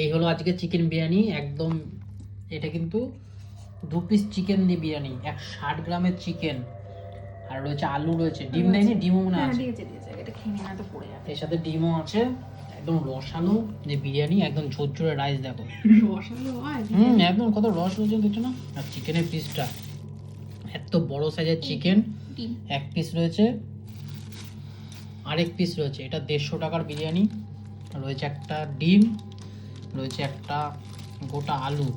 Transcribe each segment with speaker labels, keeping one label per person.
Speaker 1: এই হলো আজকে চিকেন বিরিয়ানি একদম। এটা কিন্তু 2 পিস চিকেন দিয়ে বিরিয়ানি, 160 গ্রামের চিকেন, আর রয়েছে আলু, রয়েছে ডিম, নেই ডিমও মনে আছে, এর সাথে ডিমও আছে। একদম রসালো যে বিরিয়ানি, একদম ঝরঝরে রাইস দেখো, একদম কত রস রয়েছে দেখছো না। আর চিকেনের পিসটা এত বড় সাইজের চিকেন, এক পিস রয়েছে, আরেক পিস রয়েছে। এটা 150 টাকার বিরিয়ানি। রয়েছে একটা ডিম, রয়েছে একটা গোটা আলু,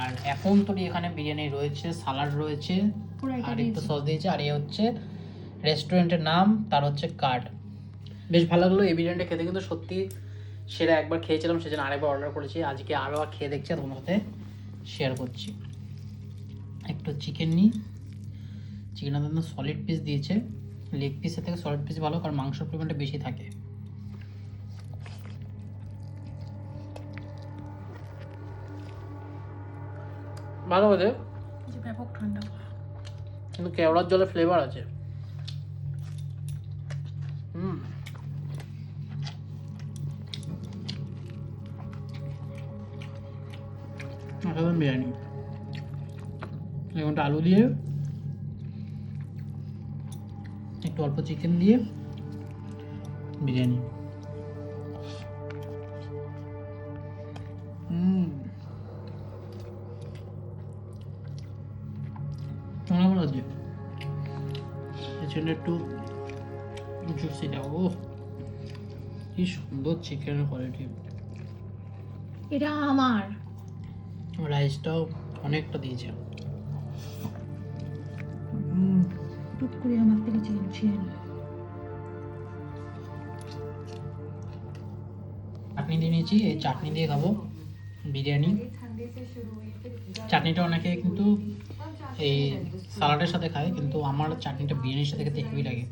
Speaker 1: আর এখন তো এখানে বিরিয়ানি রয়েছে, সালাড রয়েছে, আর একটু সস দিয়েছে। আর এই হচ্ছে রেস্টুরেন্টের নাম, তার হচ্ছে কার্ড। বেশ ভালো লাগলো এই বিরিয়ানিটা খেতে, কিন্তু সত্যি সেটা একবার খেয়েছিলাম, সেজন্য আরেকবার অর্ডার করেছি। আজকে আরও খেয়ে দেখছি, আর তোমার সাথে শেয়ার করছি। একটু চিকেন নিই, চিকেনটা কিন্তু সলিড পিস দিয়েছে, লেগ পিসের থেকে সলিড পিস ভালো, কারণ মাংসের পরিমাণটা বেশি থাকে। ভালো আছে,
Speaker 2: ব্যাপক ঠান্ডা,
Speaker 1: কিন্তু কেওড়ার জলের ফ্লেভার আছে। বিরিয়ানি এখানটা আলু দিয়ে, একটু অল্প চিকেন দিয়ে বিরিয়ানি। কেমন লাগছে? চিকেনটা একটু জুসি দাও। ও কি সুন্দর চিকেনের কোয়ালিটি।
Speaker 2: এটা আমার
Speaker 1: রাইসটাও অনেকটা দিয়েছে।
Speaker 2: টুক করে আমার থেকে চিকেন ছিঁড়ে নি।
Speaker 1: চাটনি দিয়ে নিয়েছি, এই চাটনি দিয়ে খাবো বিরিয়ানি। চাটনিটা অনেকে কিন্তু এই সালাডের সাথে খায়, কিন্তু আমার চাটনিটা বিরিয়ানির সাথে খেতে হেভি লাগে।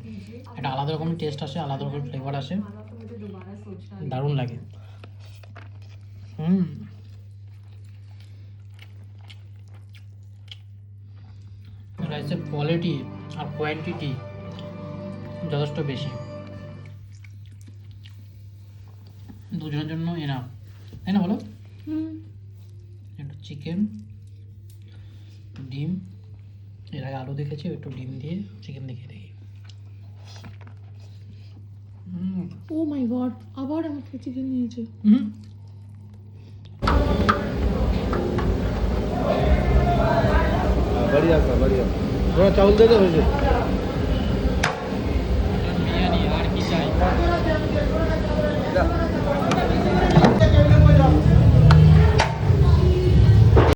Speaker 1: একটা আলাদা রকমের টেস্ট আসে, আলাদা রকমের ফ্লেভার আসে, দারুণ লাগে। রাইসের কোয়ালিটি আর কোয়ান্টিটি যথেষ্ট বেশি, দুজনের জন্য এনাফ, তাই না বলো? একটু চিকেন, ডিম, এর আগে আলু দেখেছি, একটু ডিম দিয়ে চিকেন দেখে দেখি।
Speaker 2: ও মাই গড, আবার আমার থেকে চিকেন নিয়েছে।
Speaker 3: बढ़िया सा बढ़िया थोड़ा चावल दे दो मुझे।